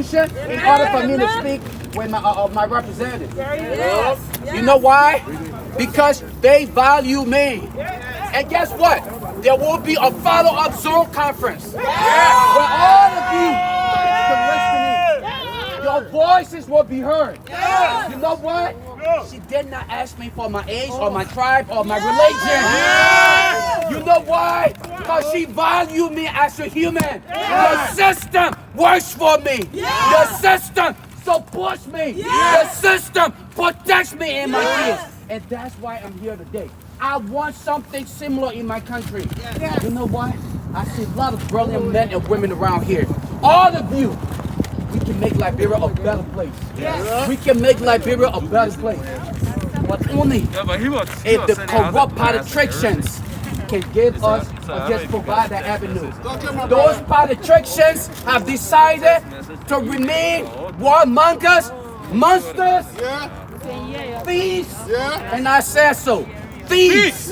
Constitution in order for me to speak with my representative. You know why? Because they value me. And guess what? There will be a follow-up Zoom conference where all of you can listen in. Your voices will be heard. You know what? She did not ask me for my age or my tribe or my religion. You know why? Because she values me as a human. The system works for me. The system supports me. The system protects me and my kids. And that's why I'm here today. I want something similar in my country. You know what? I see a lot of brilliant men and women around here. All of you, we can make Liberia a better place. We can make Liberia a better place. But only if the corrupt politicians can give us or just provide that avenue. Those politicians have decided to remain warmongers, monsters, thieves, and I said so. Thieves.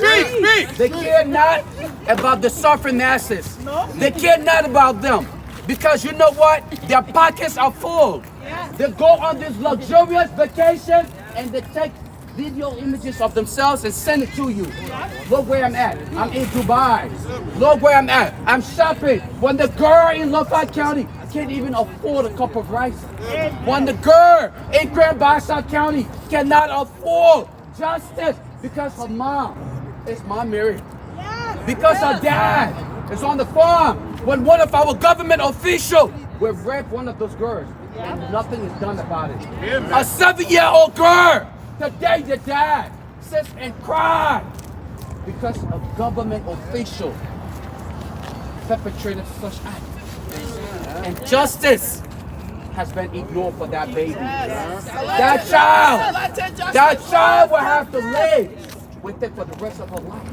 They care not about the suffering masses. They care not about them. Because you know what? Their pockets are full. They go on this luxurious vacation and they take video images of themselves and send it to you. Look where I'm at. I'm in Dubai. Look where I'm at. I'm shopping. When the girl in Lafayette County can't even afford a cup of rice. When the girl in Grand Bassa County cannot afford justice because her mom is Mom Mary. Because her dad is on the farm. When one of our government officials will rape one of those girls and nothing is done about it. A 7-year-old girl, today the dad sits and cries because a government official perpetrated such act. And justice has been ignored for that baby. That child will have to live with it for the rest of her life.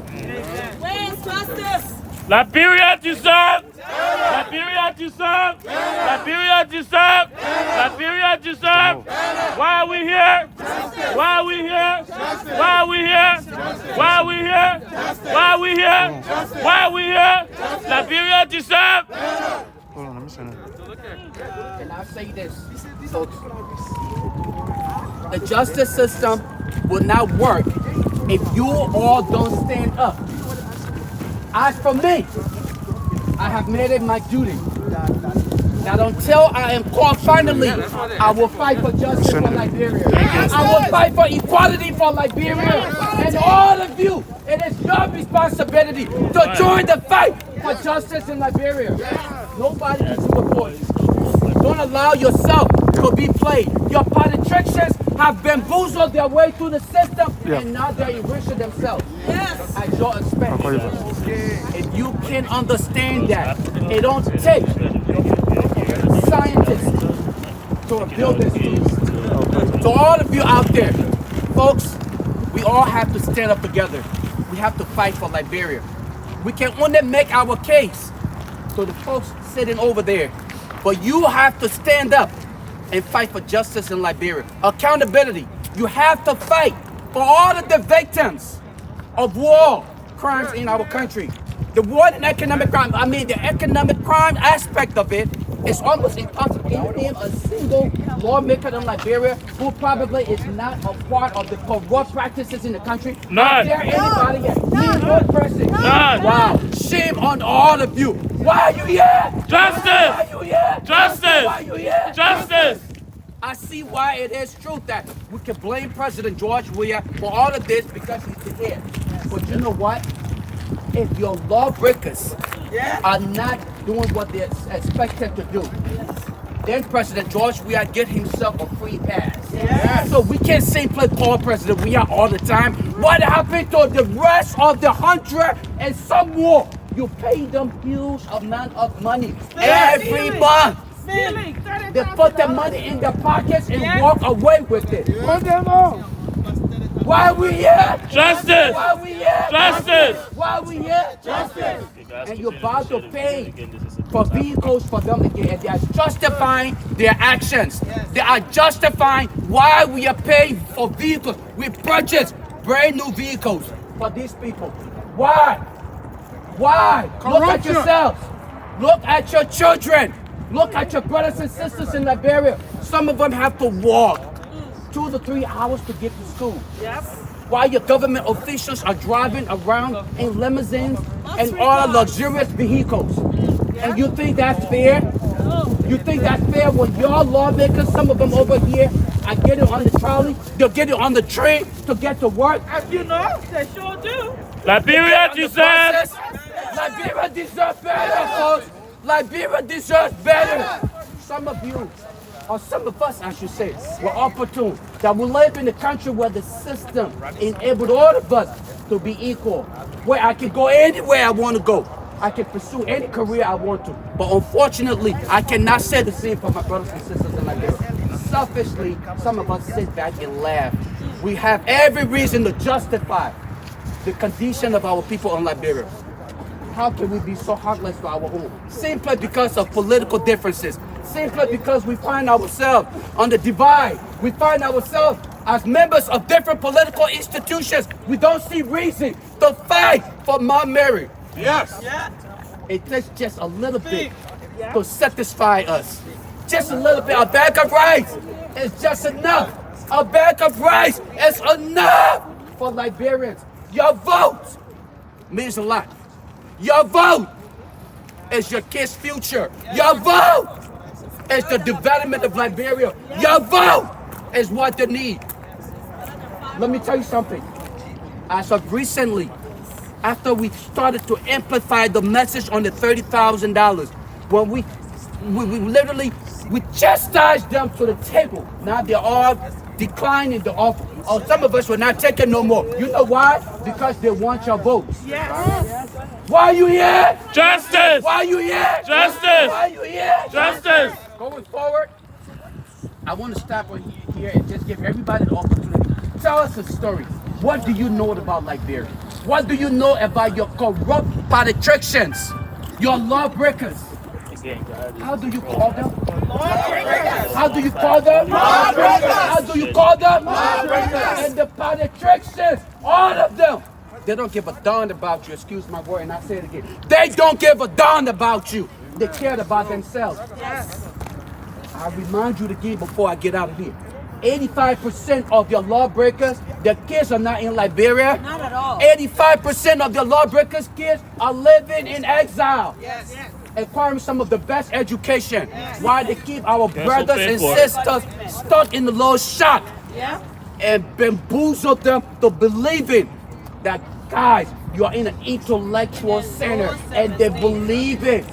Where's justice? Liberia deserve! Liberia deserve! Liberia deserve! Liberia deserve! Why are we here? Why are we here? Why are we here? Why are we here? Why are we here? Why are we here? Liberia deserve! Hold on, let me say that. And I say this, folks. The justice system will not work if you all don't stand up. As for me, I have made it my duty that until I am called finally, I will fight for justice for Liberia. I will fight for equality for Liberia. And all of you, it is your responsibility to join the fight for justice in Liberia. Nobody can do it for you. Don't allow yourself to be played. Your politicians have bamboozled their way through the system and now they're enriching themselves at your expense. If you can understand that, it don't take scientists to build this beast. To all of you out there, folks, we all have to stand up together. We have to fight for Liberia. We can only make our case to the folks sitting over there. But you have to stand up and fight for justice in Liberia. Accountability. You have to fight for all of the victims of war crimes in our country. The war and economic crime, the economic crime aspect of it is almost impossible. Can you name a single lawmaker in Liberia who probably is not a part of the corrupt practices in the country? None. Is there anybody yet? Name one person. None. Wow. Shame on all of you. Why are you here? Justice! Why are you here? Justice! Why are you here? Justice! I see why it is true that we can blame President George Weah for all of this because he's the head. But you know what? If your lawbreakers are not doing what they're expected to do, then President George Weah get himself a free pass. So we can't simply call President Weah all the time. What happened to the rest of the 100 and some more? You pay them huge amount of money every month. They put the money in their pockets and walk away with it. Why are we here? Justice! Why are we here? Justice! Why are we here? Justice! And you're about to pay for vehicles for them to get, and they are justifying their actions. They are justifying why we are paying for vehicles. We purchase brand new vehicles for these people. Why? Why? Look at yourselves. Look at your children. Look at your brothers and sisters in Liberia. Some of them have to walk 2 to 3 hours to get to school. Yep. While your government officials are driving around in limousines and all luxurious vehicles. And you think that's fair? You think that's fair when your lawmakers, some of them over here, are getting on the trolley, they're getting on the train to get to work? As you know, they sure do. Liberia deserves. Liberia deserves better, folks. Liberia deserves better. Some of you, or some of us, I should say, were opportune that we live in a country where the system enabled all of us to be equal, where I can go anywhere I want to go. I can pursue any career I want to. But unfortunately, I cannot say the same for my brothers and sisters in Liberia. Selfishly, some of us sit back and laugh. We have every reason to justify the condition of our people in Liberia. How can we be so heartless to our home? Simply because of political differences. Simply because we find ourselves on the divide. We find ourselves as members of different political institutions. We don't see reason to fight for Mount Mary. Yes. It takes just a little bit to satisfy us. Just a little bit. A bag of rice is just enough. A bag of rice is enough for Liberians. Your vote means a lot. Your vote is your kids' future. Your vote is the development of Liberia. Your vote is what they need. Let me tell you something. As of recently, after we started to amplify the message on the $30,000, when we literally chastised them to the table. Now they're all declining the offer. Or some of us were not taking no more. You know why? Because they want your votes. Yes. Why are you here? Justice. Why are you here? Justice. Why are you here? Justice. Going forward, I want to stop here and just give everybody the opportunity. Tell us a story. What do you know about Liberia? What do you know about your corrupt politicians, your lawbreakers? How do you call them? How do you call them? How do you call them? And the politicians, all of them, they don't give a darn about you. Excuse my word, and I say it again. They don't give a darn about you. They care about themselves. Yes. I remind you again before I get out of here. 85% of your lawbreakers, their kids are not in Liberia. Not at all. 85% of your lawbreakers' kids are living in exile. Yes. Acquiring some of the best education, while they keep our brothers and sisters stuck in the low shock and bamboozle them to believing that, guys, you are in an intellectual center, and they believe it.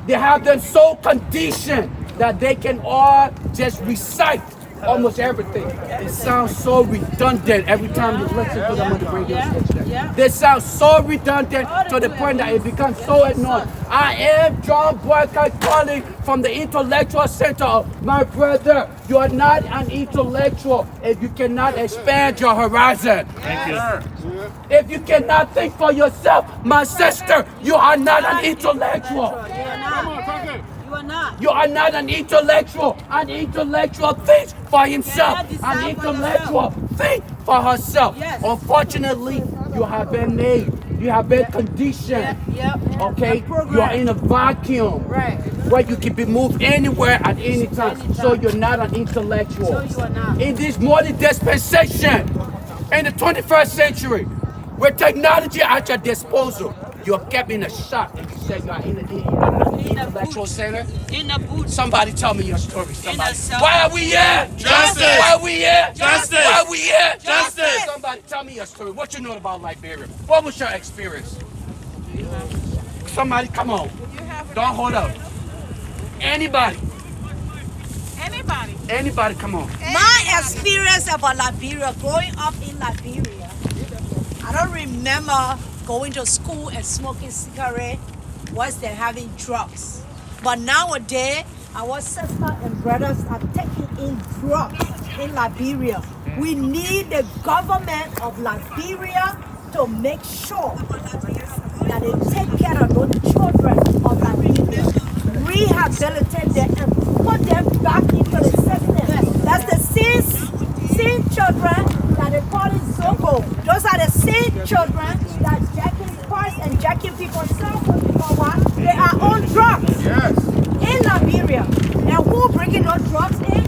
They have them so conditioned that they can all just recite almost everything. It sounds so redundant every time you listen to them on the radio station. They sound so redundant to the point that it becomes so annoying. I am John Boycott calling from the intellectual center. My brother, you are not an intellectual if you cannot expand your horizon. Thank you. If you cannot think for yourself, my sister, you are not an intellectual. You are not an intellectual. An intellectual thinks for himself. An intellectual thinks for herself. Unfortunately, you have been made. You have been conditioned. Okay? You are in a vacuum where you can be moved anywhere at any time. So you're not an intellectual. In this modern dispensation, in the 21st century, with technology at your disposal, you're kept in a shock and you say you're in an intellectual center. In the boot. Somebody tell me your story. Somebody. cell. Why are we here? Justice. Why are we here? Justice. Why are we here? Justice. Somebody tell me your story. What you know about Liberia? What was your experience? Somebody, come on. Don't hold up. Anybody. Anybody, come on. My experience about Liberia, growing up in Liberia, I don't remember going to school and smoking cigarette once they're having drugs. But nowadays, our sisters and brothers are taking in drugs in Liberia. We need the government of Liberia to make sure that they take care of those children of Liberia, rehabilitate them and put them back into the system. That's the same children that they call it Zogo. Those are the same children that jacking cars and jacking people's cell phones because what? They are on drugs. in Liberia. And who bringing those drugs in?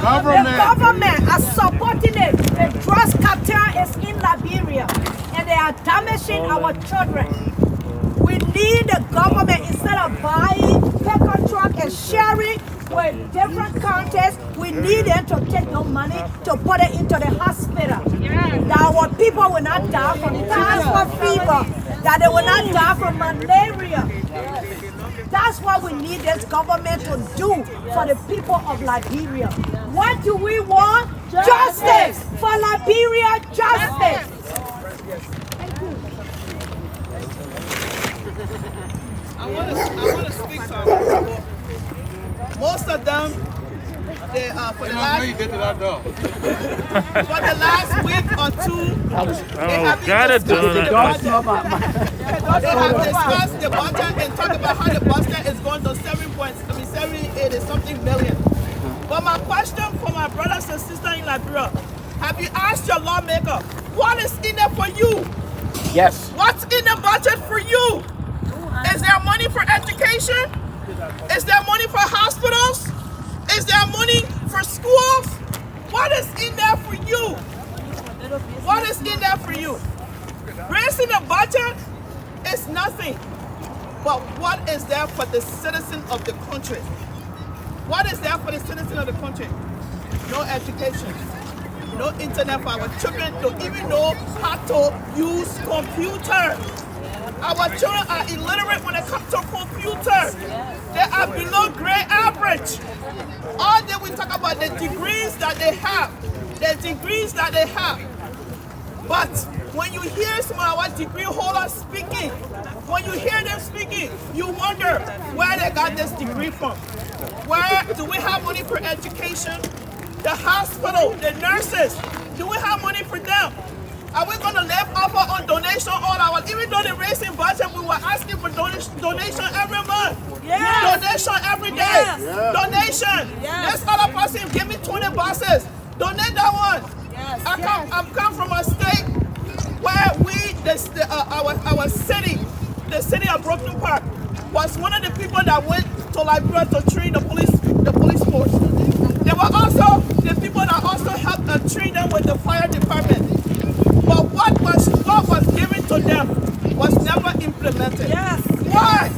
Government. The government are supporting it. The drugs cartel is in Liberia. And they are damaging our children. We need the government, instead of buying pickup truck and sharing with different countries, we need them to take no money to put it into the hospital. That our people will not die from typhoid fever, that they will not die from malaria. That's what we need this government to do for the people of Liberia. What do we want? Justice! For Liberia, justice! I want to speak to our people. Most of them, they for the last week or two, they have been discussed the budget and talk about how the budget is going to 780 something million. But my question for my brothers and sisters in Liberia, have you asked your lawmaker, what is in it for you? Yes. What's in the budget for you? Is there money for education? Is there money for hospitals? Is there money for schools? What is in there for you? What is in there for you? Raising the budget is nothing. But what is there for the citizen of the country? What is there for the citizen of the country? No education. No internet for our children to even know how to use computer. Our children are illiterate when it comes to computers. They are below grade average. All day we talk about the degrees that they have. The degrees that they have. But when you hear some of our degree holders speaking, when you hear them speaking, you wonder where they got this degree from. Where do we have money for education? The hospital, the nurses, do we have money for them? Are we going to live off on donation all our, even though the raising budget, we were asking for donation every month. Yes. Donation every day. Yes. Donation. Yes. This other person give me 20 buses. Donate that one. Yes. I come from a state where our city, the city of Brooklyn Park, was one of the people that went to Liberia to train the police force. They were also the people that also helped train them with the fire department. But what was given to them was never implemented. Yes. Why?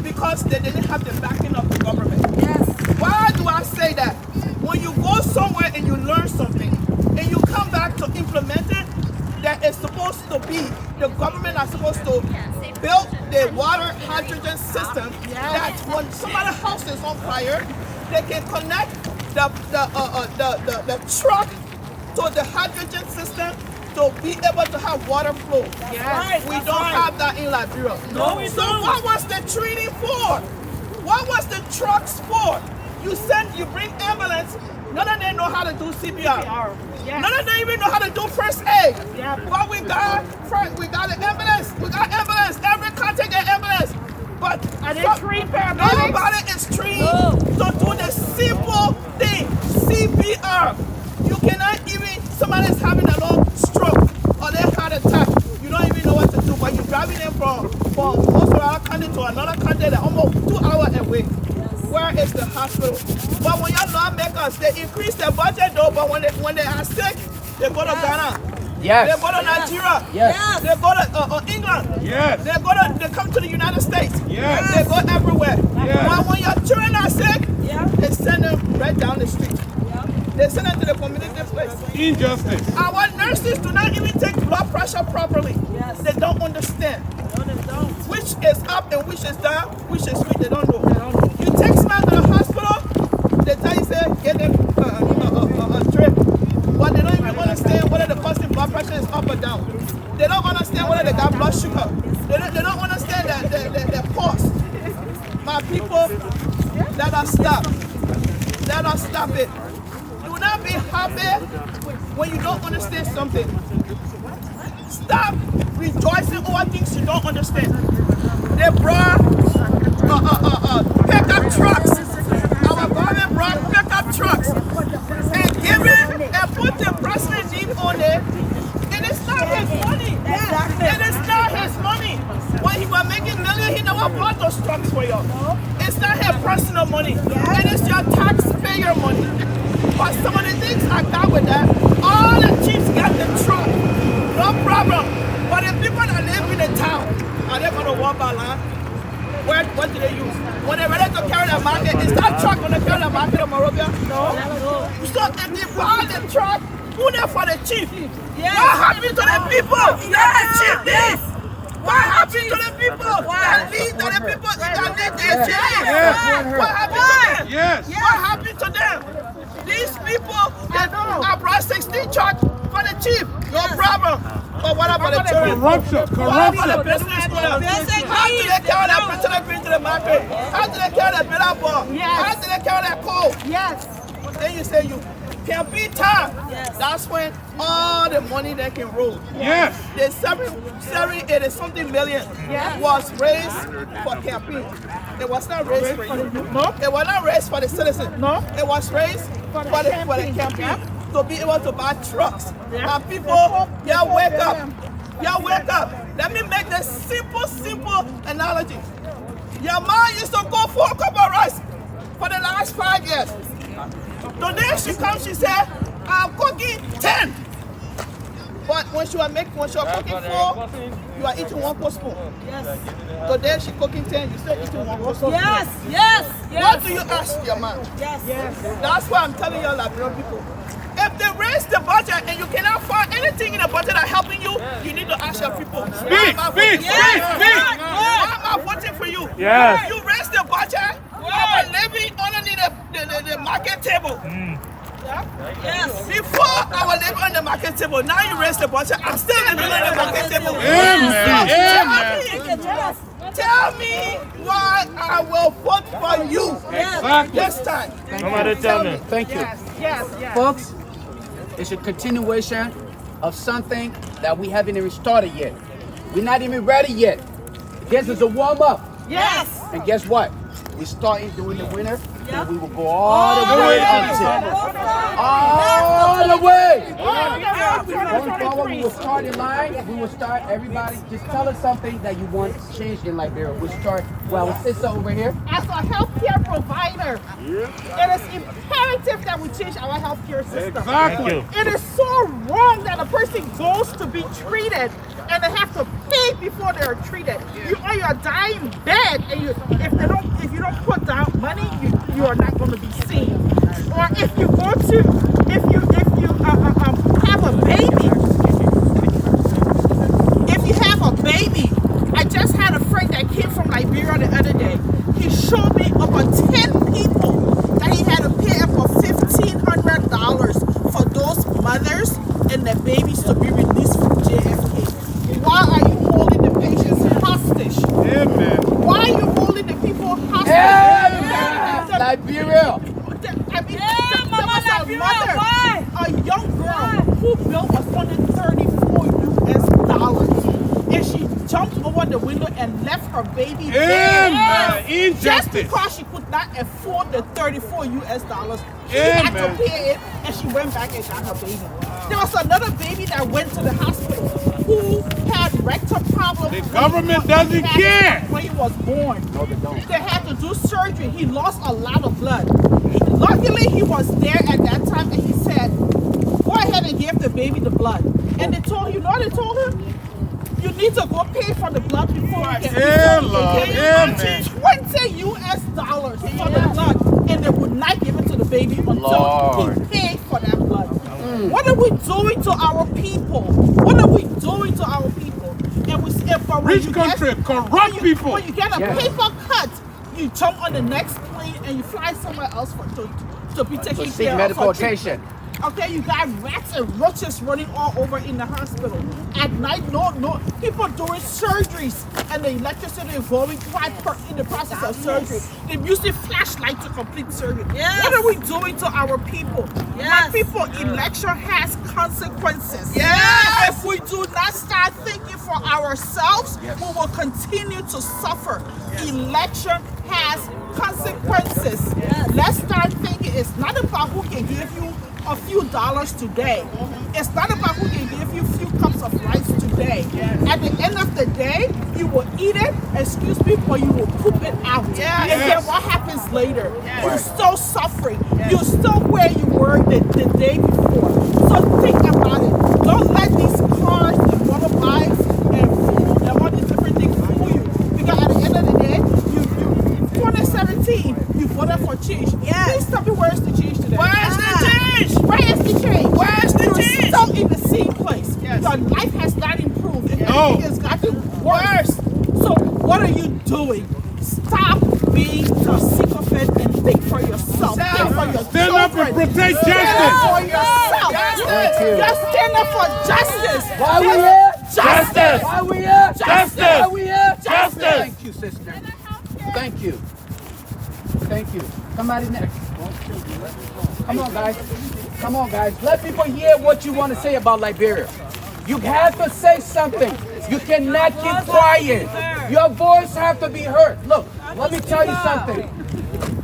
Because they didn't have the backing of the government. Yes. Why do I say that? When you go somewhere and you learn something and you come back to implement it, that is supposed to be, the government are supposed to build the water hydrogen system that when somebody's house is on fire, they can connect the truck to the hydrogen system to be able to have water flow. Yes, we don't have that in Liberia. No, we don't. What was the training for? What was the trucks for? You bring ambulance, none of them know how to do CPR. Yes. None of them even know how to do first aid. Yeah. But we got the ambulance. We got ambulance. Every country get ambulance. But are they trained paramedics? Nobody is trained to do the simple thing, CPR. You cannot even, somebody's having a long stroke or they heart attack. You don't even know what to do, but you're driving them from most of our country to another country that's almost 2 hours away. Where is the hospital? But when your lawmakers, they increase their budget though, but when they are sick, they go to Ghana. Yes. They go to Nigeria. Yes. They go to England. Yes. They come to the United States. Yes. They go everywhere. Yes. But when your children are sick, they send them right down the street. They send them to the community place. Injustice. Our nurses do not even take blood pressure properly. Yes. They don't understand. No, they don't. Which is up and which is down, which is sweet, they don't know. You take someone to the hospital, they tell you, say, get them a drip. But they don't even understand whether the person's blood pressure is up or down. They don't understand whether they got blood sugar. They don't understand their pulse. My people, let us stop. Let us stop it. Do not be happy when you don't understand something. Stop rejoicing over things you don't understand. They brought pickup trucks. Our government brought pickup trucks and put the president's name on it. And it's not his money. It is not his money. When he was making millions, he never bought those trucks for you. It's not his personal money. But some of the things I got with that, all the chiefs got the truck. No problem. But the people that live in the town, are they going to walk by land? What do they use? When they're ready to carry the market, is that truck going to carry the market in Monrovia? No. So if they buy the truck, who there for the chief? What happened to the people that the chief needs? What happened to the people that lead to the people that need their chief? What happened to them? What happened to them? These people that I brought 16 trucks for the chief, no problem. But what about the children? Corruption. What about the business owners? How do they carry that personal green to the market? How do they carry that bitter ball? How do they carry that coal? Then you say you can be time. That's when all the money they can roll. The 780-something million was raised for campaign. It was not raised for you. No. It was not raised for the citizens. No. It was raised for the campaign to be able to buy trucks. And people, y'all wake up. Y'all wake up. Let me make this simple analogy. Your mom used to go for a cup of rice for the last 5 years. Today she comes, she said, I'm cooking 10. But when she was cooking 4, you are eating 1 spoon. Today she cooking 10, you still eating 1 spoon. What do you ask your mom? That's why I'm telling you, Liberian people. If they raise the budget and you cannot find anything in the budget that's helping you, you need to ask your people. Why am I voting for you? You raise the budget, I was living underneath the market table. Before I was living on the market table, now you raise the budget, I'm still living on the market table. Tell me why I will vote for you this time. Somebody tell me. Thank you. Folks, it's a continuation of something that we haven't even started yet. We're not even ready yet. This is a warm-up. And guess what? We started during the winter, and we will go all the way until all the way. Going forward, we will start in line. We will start. Everybody, just tell us something that you want changed in Liberia. We'll start. Well, sister over here. As a healthcare provider, it is imperative that we change our healthcare system. Exactly. It is so wrong that a person goes to be treated and they have to pay before they are treated. You on your dying bed, and if you don't put down money, you are not going to be seen. Or if you go to have a baby, I just had a friend that came from Liberia the other day. He showed me over 10 people that he had to pay up for $1,500 for those mothers and their babies to be released from JFK. Why are you holding the patients hostage? Why are you holding the people hostage? Liberia. There was a mother, a young girl who bill was $134 and she jumped over the window and left her baby there. Just because she could not afford the $34 she had to pay it, and she went back and got her baby. There was another baby that went to the hospital who had rectal problems. The government doesn't care. When he was born, they had to do surgery. He lost a lot of blood. Luckily, he was there at that time, and he said, go ahead and give the baby the blood. And they told him, you know what they told him? You need to go pay for the blood before you get $20 US for the blood, and they would not give it to the baby until he paid for that blood. What are we doing to our people? What are we doing to our people? And we say, rich country, corrupt people. When you get a paper cut, you jump on the next plane and you fly somewhere else to be taken care of. Medical attention. Okay, you got rats and roaches running all over in the hospital. At night, no, people doing surgeries and the electricity involving in the process of surgery. They're using flashlight to complete surgery. What are we doing to our people? My people, election has consequences. If we do not start thinking for ourselves, we will continue to suffer. Election has consequences. Let's start thinking. It's not about who can give you a few dollars today. It's not about who can give you a few cups of rice today. day. At the end of the day, you will eat it, excuse me, but you will poop it out. And then what happens later? You're still suffering. You're still where you were the day before. So think about it. Don't let these cars and motorbikes and food and all these different things fool you. Because at the end of the day, in 2017, you voted for change. Please tell me where's the change today? Where's the change? Where is the change? Where's the You're change? still in the same place. Your life has not improved. If anything has gotten worse. So what are you doing? Stop being so sycophant and think for yourself. Think for your Stand up and protect justice. Stand up for yourself. Thank you. Just stand up for justice. Why we here? Justice! Why we here? Justice! Why we here? Justice! Thank you, sister. Thank you. Thank you. Somebody next. Come on, guys. Come on, guys. Let people hear what you want to say about Liberia. You have to say something. You cannot keep quiet. Your voice have to be heard. Look, let me tell you something.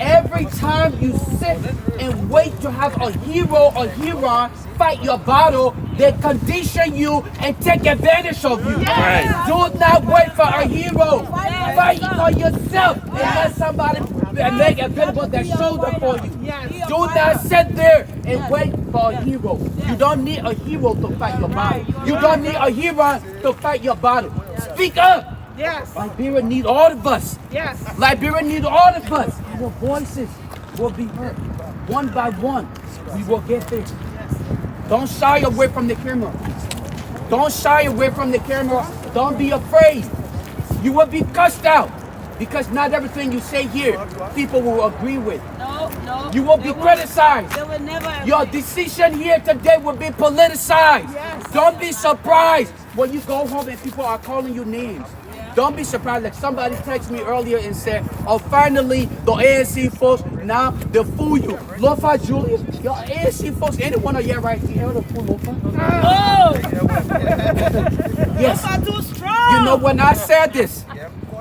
Every time you sit and wait to have a hero or hero fight your battle, they condition you and take advantage of you. Right. Do not wait for a hero. Fight for yourself and let somebody make available their shoulder for you. Do not sit there and wait for a hero. You don't need a hero to fight your battle. You don't need a hero to fight your battle. Speak up. Liberia need all of us. Liberia need all of us. Our voices will be heard. One by one, we will get there. Don't shy away from the camera. Don't shy away from the camera. Don't be afraid. You will be cussed out because not everything you say here, people will agree with. No. You will be criticized. They will never. Your decision here today will be politicized. Don't be surprised when you go home and people are calling you names. Don't be surprised. Like somebody texted me earlier and said, oh, finally, the ANC folks, now they fool you. Lofa Julius, your ANC folks, anyone of you right here, the fool Lofa? Yes. Lofa too strong. You know, when I said this,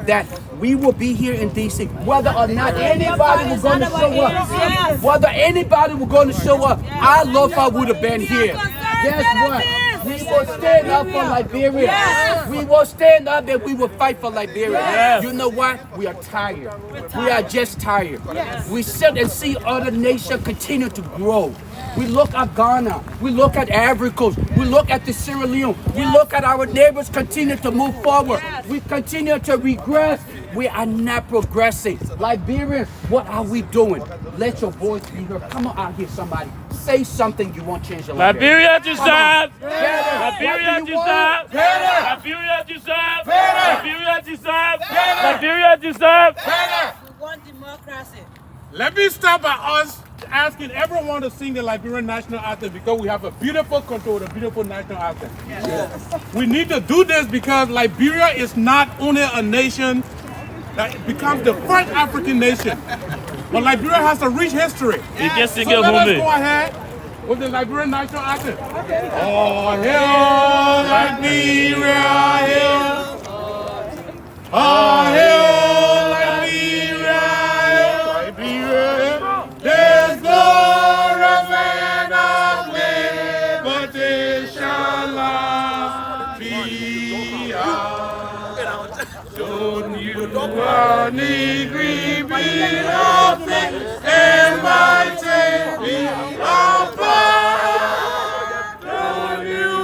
that we will be here in DC, whether or not anybody was going to show up, whether anybody was going to show up, our Lofa would have been here. Guess what? We will stand up for Liberia. We will stand up and we will fight for Liberia. You know what? We are tired. We are just tired. We sit and see other nations continue to grow. We look at Ghana. We look at Ivory Coast. We look at the Sierra Leone. We look at our neighbors continue to move forward. We continue to regress. We are not progressing. Liberians, what are we doing? Let your voice be heard. Come on out here, somebody. Say something you want change in Liberia. Liberia deserves. Liberia deserves. Liberia deserves. Liberia deserves. Liberia deserves. We want democracy. Let me start by us asking everyone to sing the Liberian national anthem because we have a beautiful country with a beautiful national anthem. We need to do this because Liberia is not only a nation that becomes the first African nation, but Liberia has a rich history. So let us go ahead with the Liberian national anthem. Oh, hail Liberia, hail. Oh, hail Liberia, hail. Liberia, there's glorious land of liberty shall not be ours. Don't you agree, be of faith, and mighty be of power. Don't you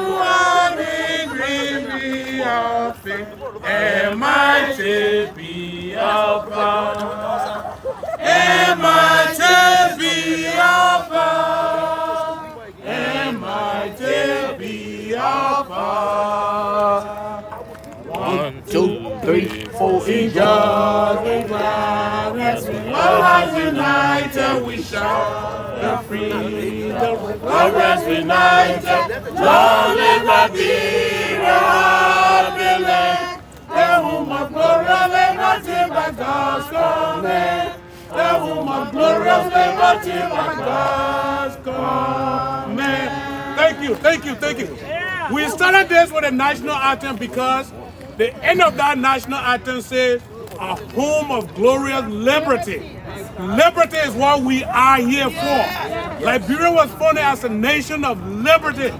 agree, be of faith, and mighty be of power. And mighty be of power. And mighty be of power. 1, 2, 3, 4, In God we gladness, all hands united, we shout the freedom. All hands united, long live Liberia, happy land. The womb of glorious liberty by God's command. The womb of glorious liberty by God's command. Thank you, thank you, thank you. We started this with a national anthem because the end of that national anthem says, a home of glorious liberty. Liberty is what we are here for. Liberia was founded as a nation of liberty.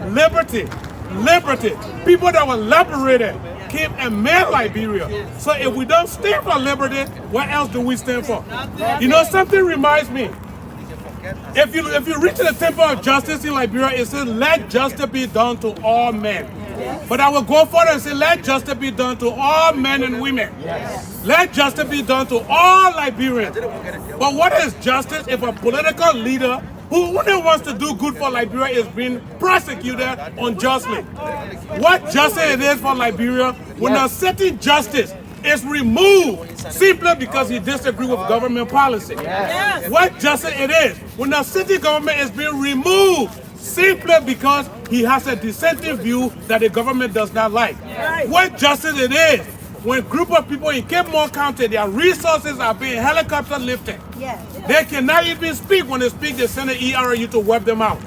Liberty. liberty. People that were liberated came and made Liberia. So if we don't stand for liberty, what else do we stand for? You know, something reminds me. If you reach the temple of justice in Liberia, it says, let justice be done to all men. But I will go further and say, let justice be done to all men and women. Let justice be done to all Liberians. But what is justice if a political leader who only wants to do good for Liberia is being prosecuted unjustly? What justice it is for Liberia when a certain justice is removed simply because he disagrees with government policy? What justice it is when a city government is being removed simply because he has a dissenting view that the government does not like? What justice it is when a group of people in Cape Moore County, their resources are being helicopter lifted? They cannot even speak. When they speak, they send an ERU to wipe them out.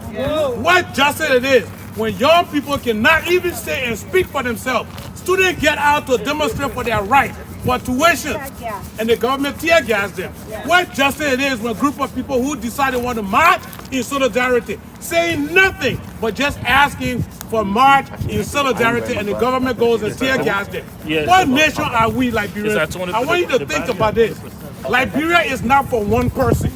What justice it is when young people cannot even stay and speak for themselves? Students get out to demonstrate for their rights, for tuition, and the government tear gas them. What justice it is when a group of people who decide they want to march in solidarity, saying nothing but just asking for march in solidarity, and the government goes and tear gas them. What nation are we, Liberians? I want you to think about this. Liberia is not for one person.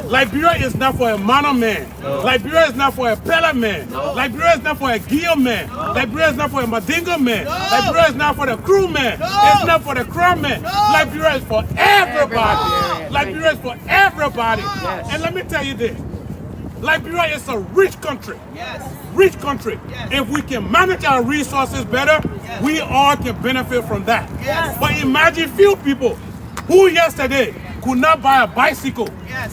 Liberia is not for a Mano man. Liberia is not for a Pella man. Liberia is not for a Guillaume man. Liberia is not for a Madingo man. Liberia is not for the crew man. It's not for the crown man. Liberia is for everybody. Liberia is for everybody. And let me tell you this. Liberia is a rich country. Rich country. If we can manage our resources better, we all can benefit from that. But imagine few people who yesterday could not buy a bicycle.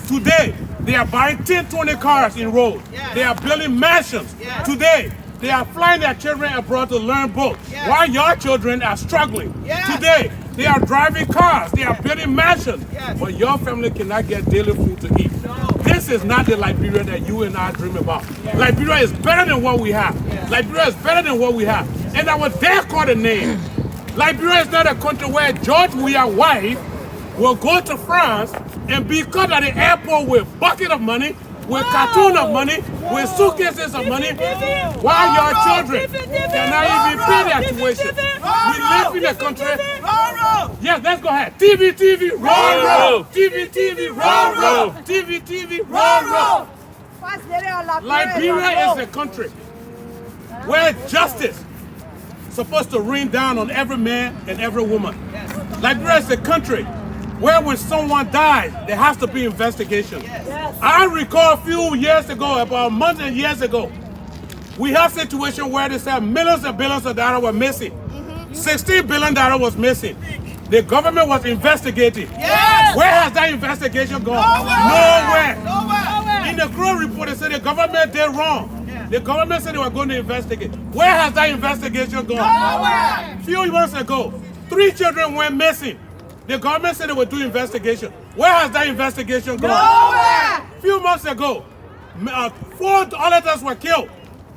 Today, they are buying 10, 20 cars in road. They are building mansions. Today, they are flying their children abroad to learn boats. While your children are struggling. Today, they are driving cars. They are building mansions. But your family cannot get daily food to eat. This is not the Liberia that you and I dream about. Liberia is better than what we have. Liberia is better than what we have. And I would dare call the name. Liberia is not a country where George Weah's wife will go to France and be caught at the airport with a bucket of money, with carton of money, with suitcases of money, while your children cannot even pay their tuition. We live in a country. Yes, let's go ahead. TV, roll. TV, roll. TV, roll. Liberia is a country where justice is supposed to rain down on every man and every woman. Liberia is a country where when someone dies, there has to be investigation. I recall a few years ago, about months and years ago, we had a situation where they said millions and billions of dollars were missing. $16 billion was missing. The government was investigating. Where has that investigation gone? Nowhere. In the Crow report, they said the government did wrong. The government said they were going to investigate. Where has that investigation gone? Nowhere. A few months ago, 3 children went missing. The government said they would do investigation. Where has that investigation gone? Nowhere! A few months ago, 4 auditors were killed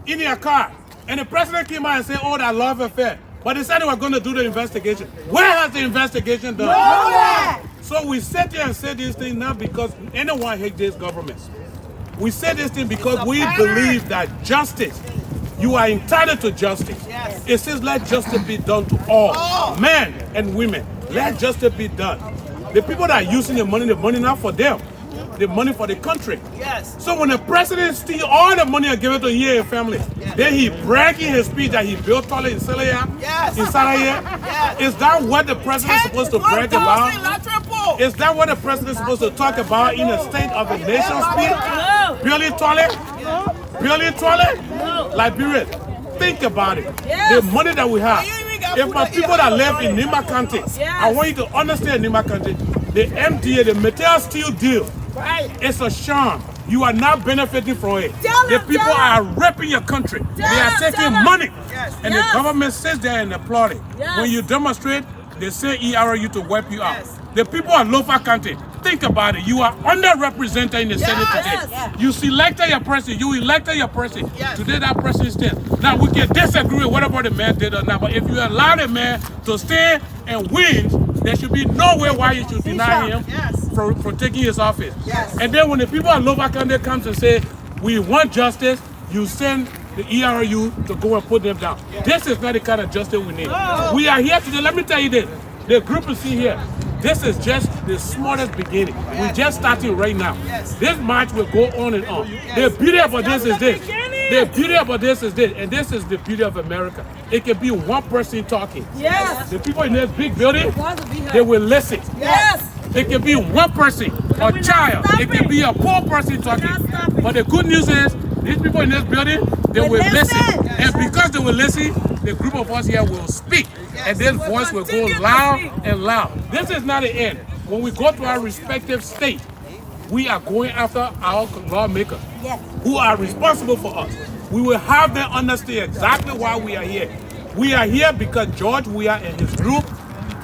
in their car. And the president came out and said, oh, that love affair. But they said they were going to do the investigation. Where has the investigation done? Nowhere! So we sit here and say these things not because anyone hates this government. We say this thing because we believe that justice, you are entitled to justice. It says let justice be done to all, men and women. Let justice be done. The people that are using the money not for them. The money for the country. So when the president steals all the money and give it to your family, then he brag in his speech that he built toilet in Salaya, Is that what the president is supposed to brag about? Is that what the president is supposed to talk about in a State of the Nation speech? Building toilet? Building toilet? Liberia, think about it. The money that we have. If my people that live in Nima County, I want you to understand Nima County, the MDA, the Metal Steel deal, it's a sham. You are not benefiting from it. The people are raping your country. They are taking money. And the government sits there and applauding. When you demonstrate, they say ERU to wipe you out. The people of Lofa County, think about it. You are underrepresented in the Senate today. You selected your president. You elected your president. Today that president stands. Now we can disagree with whatever the man did or not, but if you allow the man to stand and win, there should be no way why you should deny him from taking his office. And then when the people of Lofa County comes and say, we want justice, you send the ERU to go and put them down. This is not the kind of justice we need. We are here today. Let me tell you this. The group you see here, this is just the smallest beginning. We're just starting right now. This march will go on and on. The beauty about this is this. The beauty about this is this, and this is the beauty of America. It can be one person talking. Yes. The people in this big building, they will listen. Yes. It can be one person, a child. It can be a poor person talking. But the good news is, these people in this building, they will listen. And because they will listen, the group of us here will speak. And this voice will go loud and loud. This is not the end. When we go to our respective state, we are going after our lawmakers who are responsible for us. We will have them understand exactly why we are here. We are here because George Weah and his group,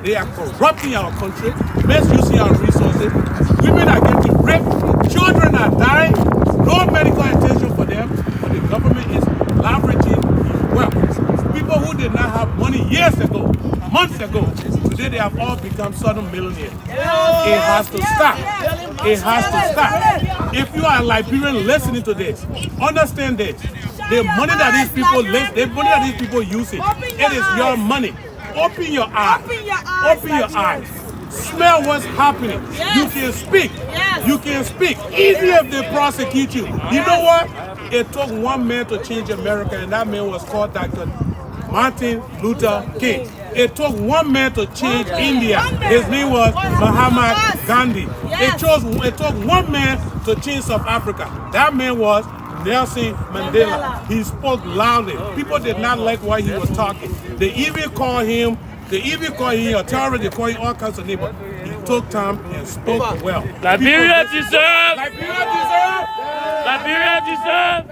they are corrupting our country, misusing our resources. Women are getting raped, children are dying, no medical attention for them, but the government is leveraging wealth. People who did not have money years ago, months ago, today they have all become sudden millionaires. It has to stop. It has to stop. If you are a Liberian listening to this, understand this. The money that these people using, it is your money. Open your eyes. Open your eyes. Smell what's happening. You can speak. You can speak. Even if they prosecute you. You know what? It took one man to change America, and that man was called Dr. Martin Luther King. It took one man to change India. His name was Mahatma Gandhi. It took one man to change South Africa. That man was Nelson Mandela. He spoke loudly. People did not like what he was talking. They even called him a terrorist. They call him all kinds of names. But he took time and spoke well. Liberia deserve. Liberia deserve. Liberia deserve.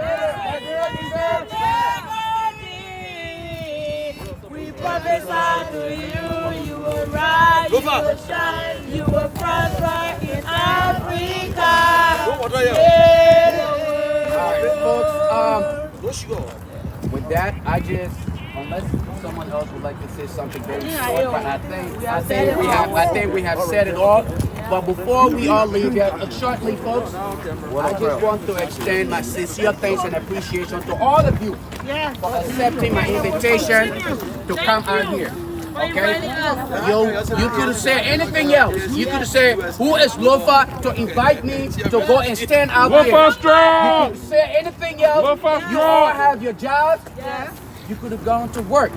We prophesy to you, you will rise, you will shine, you will prosper in Africa. Folks, with that, unless someone else would like to say something very short, but I think we have said it all. But before we all leave here, shortly, folks, I just want to extend my sincere thanks and appreciation to all of you for accepting my invitation to come out here. Okay? You could have said anything else. You could have said, who is Lofa to invite me to go and stand out there? You could have said anything else. You all have your jobs. You could have gone to work.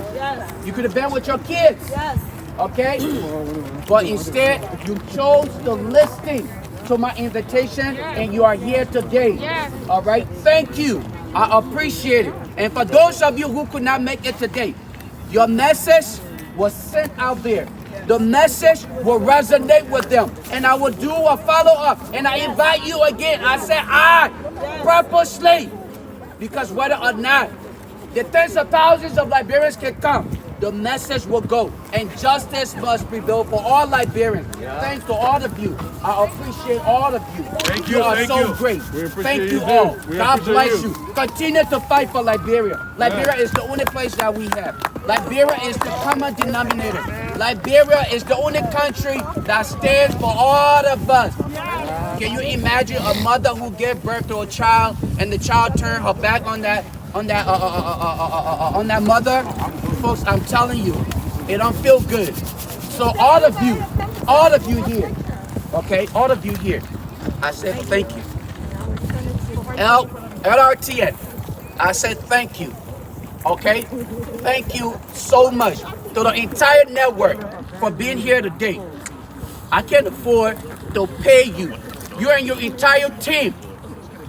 You could have been with your kids. Okay? But instead, you chose to listen to my invitation, and you are here today. All right? Thank you. I appreciate it. And for those of you who could not make it today, your message was sent out there. The message will resonate with them. And I will do a follow-up. And I invite you again. I said purposely. Because whether or not the tens of thousands of Liberians can come, the message will go. And justice must prevail for all Liberians. Thanks to all of you. I appreciate all of you. Thank you. You are so great. Thank you all. God bless you. Continue to fight for Liberia. Liberia is the only place that we have. Liberia is the common denominator. Liberia is the only country that stands for all of us. Can you imagine a mother who gave birth to a child and the child turned her back on that mother? Folks, I'm telling you, it don't feel good. So all of you here, okay, all of you here, I said thank you. Lrtn, I said thank you. Okay? Thank you so much to the entire network for being here today. I can't afford to pay you. You and your entire team.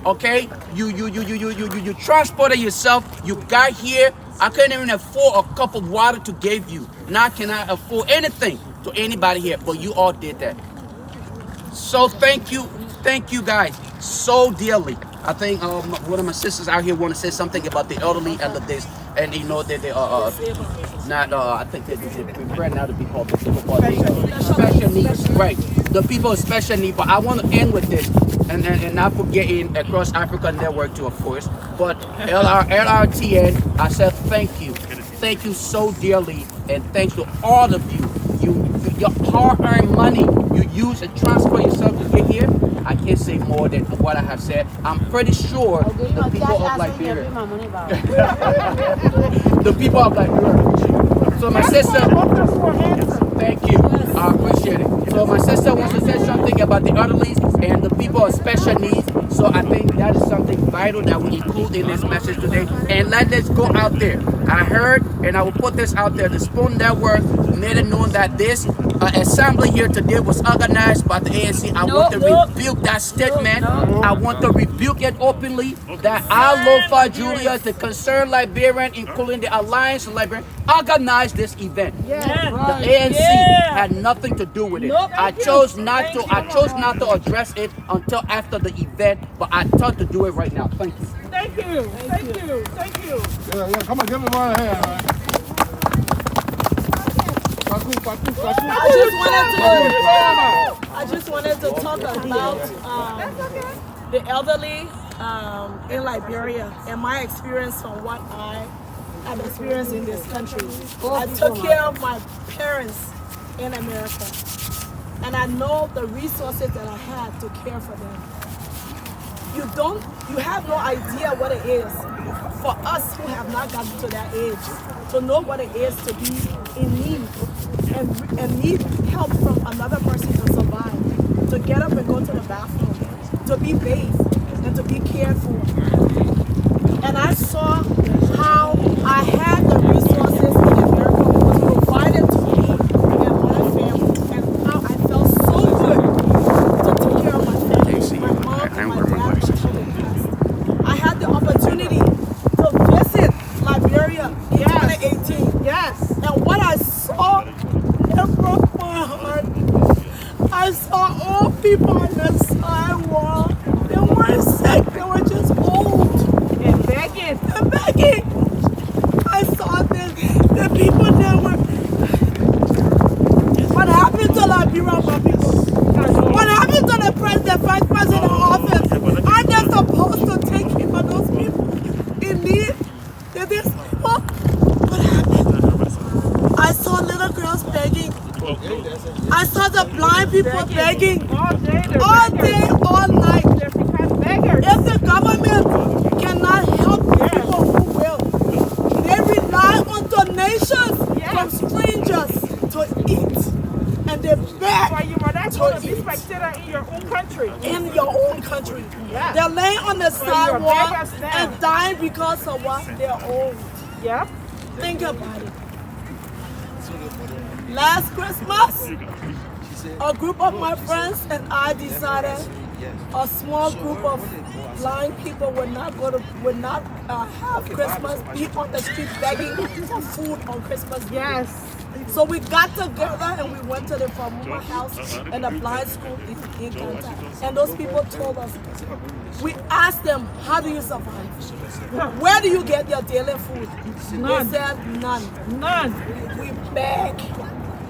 Okay? You transported yourself. You got here. I couldn't even afford a cup of water to give you. Now I cannot afford anything to anybody here, but you all did that. So thank you guys so dearly. I think one of my sisters out here want to say something about the elderly and and you know that they are not. I think they prefer now to be called the people called special needs, right? The people with special needs. But I want to end with this, and not forgetting Across Africa Network too, of course. But Lrtn, I said thank you so dearly, and thanks to all of you. Your hard-earned money you use and transfer yourself to get here. I can't say more than what I have said. I'm pretty sure the people of Liberia, the people of Liberia. So my sister, thank you. I appreciate it. So my sister wants to say something about the elderly and the people of special needs. So I think that is something vital that we include in this message today. And let this go out there. I heard, and I will put this out there, the Spoon Network made it known that this assembly here today was organized by the ANC. I want to rebuke that statement. I want to rebuke it openly that our Lofa Julia, the concerned Liberian, including the Alliance Liberian, organized this event. The ANC had nothing to do with it. I chose not to address it until after the event, but I thought to do it right now. Thank you. Thank you. Thank you. Thank you. Yeah, come on, give me one hand, man. I just wanted to talk about the elderly in Liberia and my experience from what I have experienced in this country. I took care of my parents in America, and I know the resources that I had to care for them. You have no idea what it is for us who have not gotten to that age to know what it is to be in need and need help from another person to survive, to get up and go to the bathroom, to be bathed and to be cared for. And I saw how I had the resources in America was provided to me and my family, and how I felt so good to take care of my family, my mom and my dad. I had the opportunity to visit Liberia in 2018. Yes. And what I saw, it broke my heart. I saw old people on the sidewalk. They weren't sick, they were just old. And begging. And begging. I saw the people that were... What happened to Liberia, my people? What happened to the president, vice president of office? Aren't they supposed to take care of those people in need? What happened? I saw little girls begging. I saw the blind people begging. All day, all night. If the government cannot help people who will, they rely on donations from strangers to eat. And they beg to eat. In your own country. In your own country. Yeah. They're laying on the sidewalk and dying because of what? They're old. Yeah. Think about it. Last Christmas, a group of my friends and I decided a small group of blind people would not have Christmas, be on the street begging for food on Christmas. Yes. So we got together and we went to the Famuma house and the blind school in Ghana. And those people told us, we asked them, how do you survive? Where do you get your daily food? None. They said, none. None. We beg.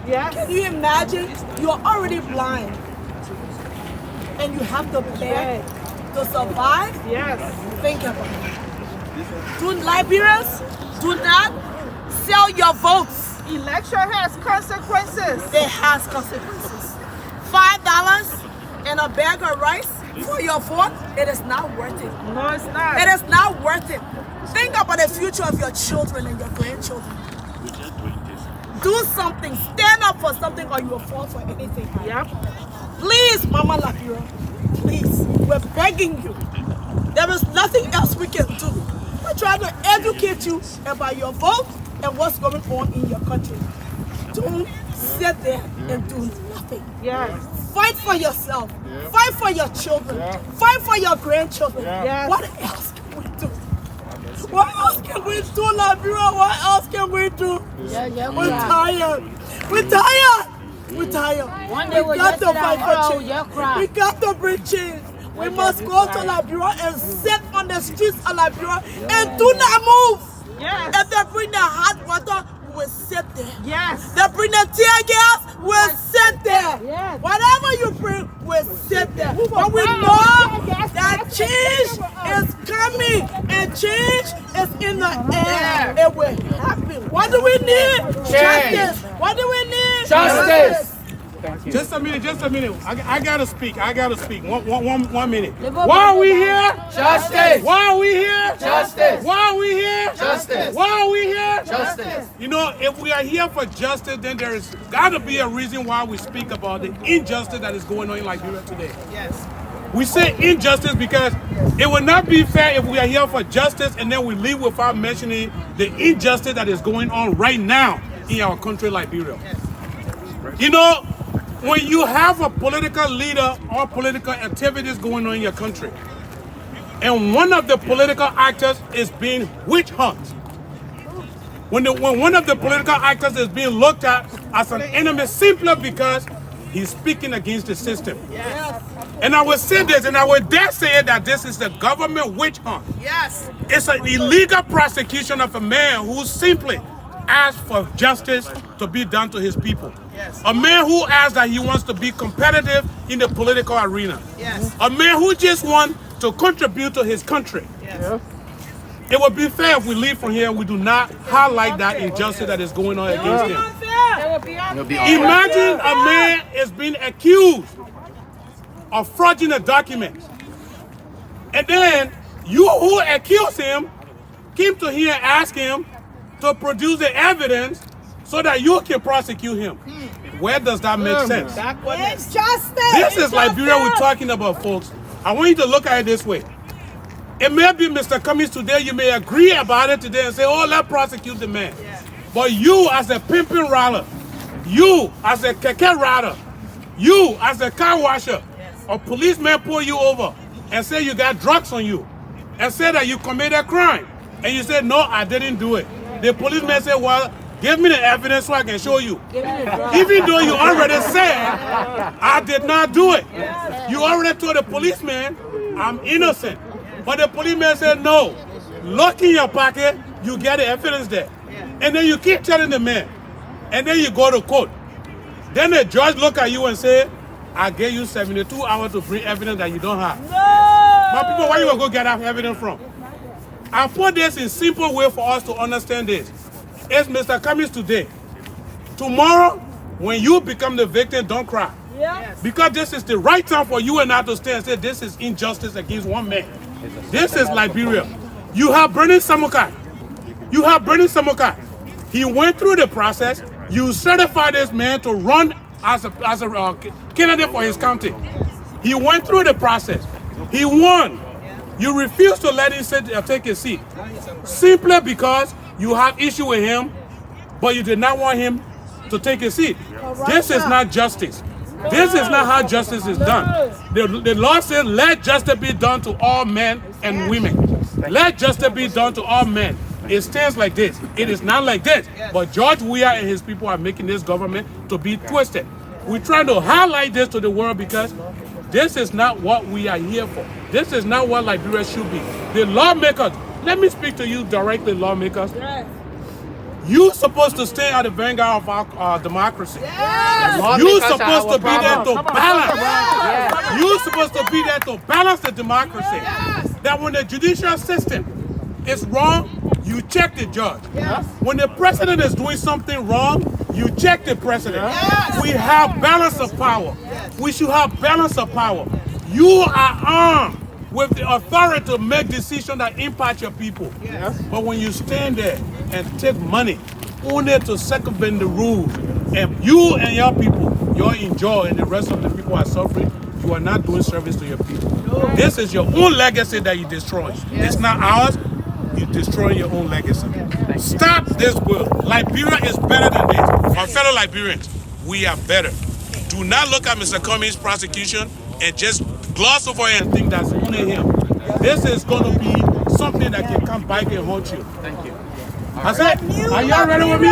Yes. Can you imagine? You're already blind. And you have to beg to survive? Yes. Think about it. Do Liberians do not sell your votes. Election has consequences. It has consequences. $5 and a bag of rice for your vote, it is not worth it. No, it's not. It is not worth it. Think about the future of your children and your grandchildren. Do something. Stand up for something or you will fall for anything. Yep. Please, Mama Lapira, please, we're begging you. There is nothing else we can do. We're trying to educate you about your vote and what's going on in your country. Don't sit there and do nothing. Yes. Fight for yourself. Fight for your children. Fight for your grandchildren. Yes. What else can we do? What else can we do, Liberia? What else can we do? We're tired. We're tired. We're tired. We got to fight for change. We got to bring change. We must go to Liberia and sit on the streets of Liberia and do not move. Yes. If they bring the hot water, we'll sit there. Yes. They bring the tear gas, we'll sit there. Yes. Whatever you bring, we'll sit there. But we know that change is coming and change is in the air. It will happen. What do we need? Change. Justice. What do we need? Justice. Just a minute. I gotta speak. 1 minute. Why are we here? Justice. Why are we here? Justice. Why are we here? Justice. Why are we here? Justice. You know, if we are here for justice, then there is gotta be a reason why we speak about the injustice that is going on in Liberia today. Yes. We say injustice because it would not be fair if we are here for justice and then we leave without mentioning the injustice that is going on right now in our country, Liberia. You know, when you have a political leader or political activities going on in your country, and one of the political actors is being witch hunted, when one of the political actors is being looked at as an enemy simply because he's speaking against the system. Yes. And I will say this, and I will dare say that this is the government witch hunt. Yes. It's an illegal prosecution of a man who simply asked for justice to be done to his people. Yes. A man who asked that he wants to be competitive in the political arena. Yes. A man who just wants to contribute to his country. Yes. It would be fair if we leave from here and we do not highlight that injustice that is going on against him. Imagine a man is being accused of fraudulent documents. And then you who accused him came to here and asked him to produce the evidence so that you can prosecute him. Where does that make sense? It's justice. This is Liberia we're talking about, folks. I want you to look at it this way. It may be Mr. Cummings today, you may agree about it today and say, oh, let's prosecute the man. Yeah. But you as a pimping rider, you as a keke rider, you as a car washer, a policeman pull you over and say you got drugs on you and say that you committed a crime. And you say, no, I didn't do it. The policeman said, well, give me the evidence so I can show you. Even though you already said, I did not do it. You already told the policeman, I'm innocent. But the policeman said, no, look in your pocket, you get the evidence there. And then you keep telling the man. And then you go to court. Then the judge look at you and say, I gave you 72 hours to bring evidence that you don't have. No! But people, where you going to go get that evidence from? I put this in simple way for us to understand this. It's Mr. Cummings today. Tomorrow, when you become the victim, don't cry. Yes. Because this is the right time for you and I to stand and say this is injustice against one man. This is Liberia. You have Bernie Samukai. You have Bernie Samukai. He went through the process. You certified this man to run as a candidate for his county. He went through the process. He won. You refused to let him take his seat. Simply because you have issue with him, but you did not want him to take his seat. This is not justice. This is not how justice is done. The law says, let justice be done to all men and women. Let justice be done to all men. It stands like this. It is not like this. But George Weah and his people are making this government to be twisted. We're trying to highlight this to the world because this is not what we are here for. This is not what Liberia should be. The lawmakers, let me speak to you directly, lawmakers. You're supposed to stay at the vanguard of our democracy. You're supposed to be there to balance. You're supposed to be there to balance the democracy. That when the judicial system is wrong, you check the judge. When the president is doing something wrong, you check the president. We have balance of power. We should have balance of power. You are armed with the authority to make decisions that impact your people. But when you stand there and take money only to circumvent the rules, and you and your people, you're enjoying and the rest of the people are suffering, you are not doing service to your people. This is your own legacy that you destroy. It's not ours. You destroy your own legacy. Stop this world. Liberia is better than this. My fellow Liberians, we are better. Do not look at Mr. Cummings' prosecution and just gloss over it and think that's only him. This is going to be something that can come back and haunt you. Thank you. I said, are y'all ready with me?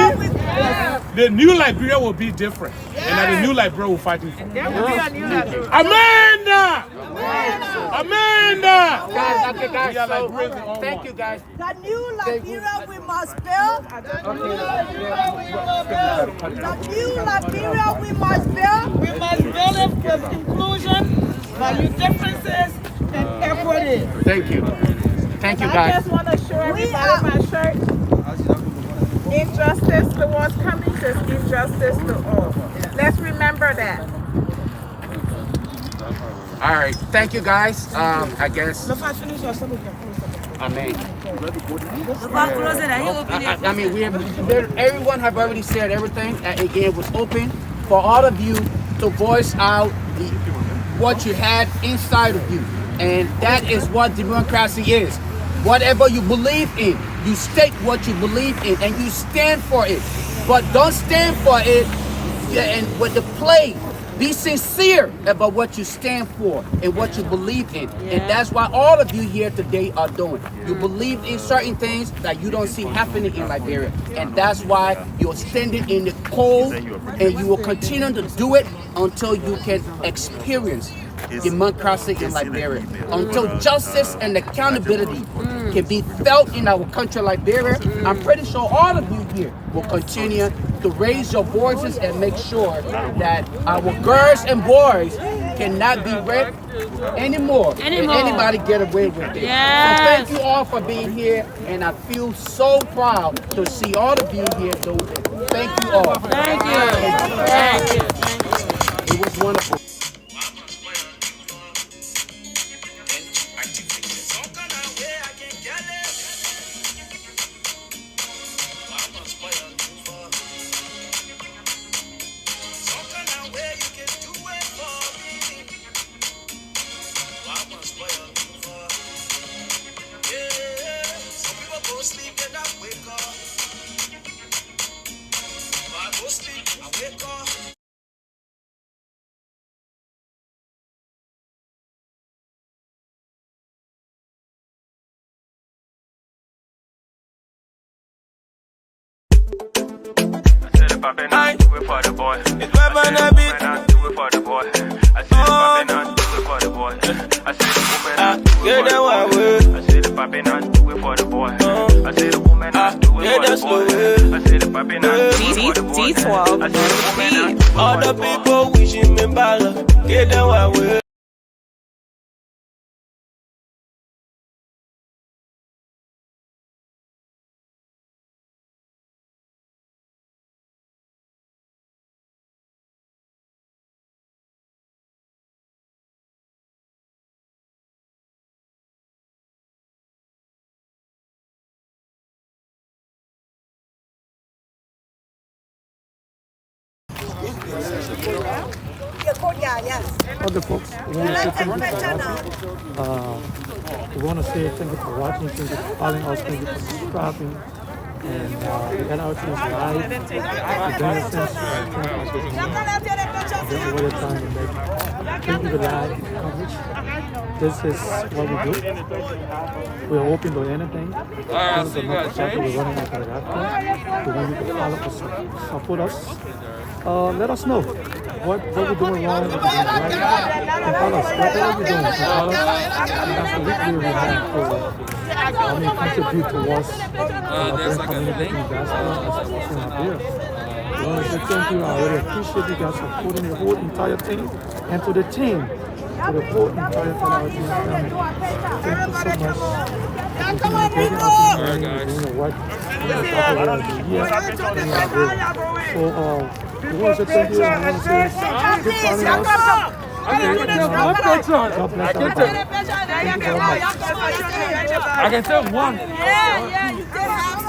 The new Liberia will be different. And that the new Liberia will fight it for. Amanda! Amanda! Guys, so, thank you, guys. The new Liberia we must build. The new Liberia we must build. We must build it with inclusion, value differences, and equity. Thank you. Thank you, I guys. just want to show everybody my shirt. Injustice towards Cummings is injustice to all. Let's remember that. All right, thank you guys. I guess. If I finish your stomach, I mean, Close it. He open it. I mean, everyone have already said everything. And again, it was open for all of you to voice out what you had inside of you, and that is what democracy is. Whatever you believe in, you state what you believe in, and you stand for it. But don't stand for it and with the play. Be sincere about what you stand for and what you believe in. And that's what all of you here today are doing. You believe in certain things that you don't see happening in Liberia. And that's why you're standing in the cold, and you will continue to do it until you can experience democracy in Liberia. Until justice and accountability can be felt in our country, Liberia. I'm pretty sure all of you here will continue to raise your voices and make sure that our girls and boys cannot be raped anymore. And anybody get away with it. Yes. So thank you all for being here, and I feel so proud to see all of you here doing it. Thank you all. Thank you. Thank you. It was wonderful. I do it for the boy. It's weapon a bit. Do it for the boy. I said it poppin' on, do it for the boy. I said the woman on, do it for the boy. I said it poppin' on, do it for the boy. I said the woman on, do it for the boy. I said it poppin' on, do it for the boy. I said the woman on, do it for the boy. All the people wishing me bala. Get them I will. Other folks, we want to say thank you for watching. We want to say thank you for watching, thank you for following us, thank you for subscribing. And the LRT is live. The benefits don't over the time to make. Thank you for live coverage. This is what we do. We're open to anything. This is not exactly we're running like a laptop. We want you to follow us, support us. Let us know what we're doing wrong, what we're doing right. And tell us what we're doing. Tell us. That's the weekly we have for contribute towards the community in diaspora as well as in Liberia. We want to say thank you. I really appreciate you guys supporting the whole entire team, and to the team, to the whole entire LRT family. Thank you so much. Alright, guys. We want to say thank you. I want to say keep following us. God bless everybody. Thank you very much. I can say one. Yeah, you did have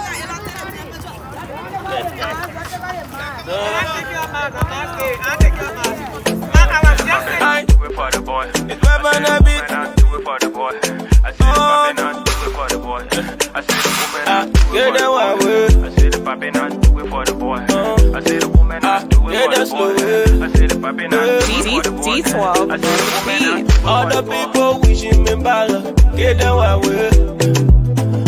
I do it for the boy. It's weapon a bit. Do it for the boy. I said it poppin' on, do it for the boy. I said the woman on, do it for the boy. I said it poppin' on, do it for the boy. I said the woman on, do it for the boy. I said it poppin' on, do it for the boy. I said the woman on, do it for the boy. All the people wishing me bala. Get them I will.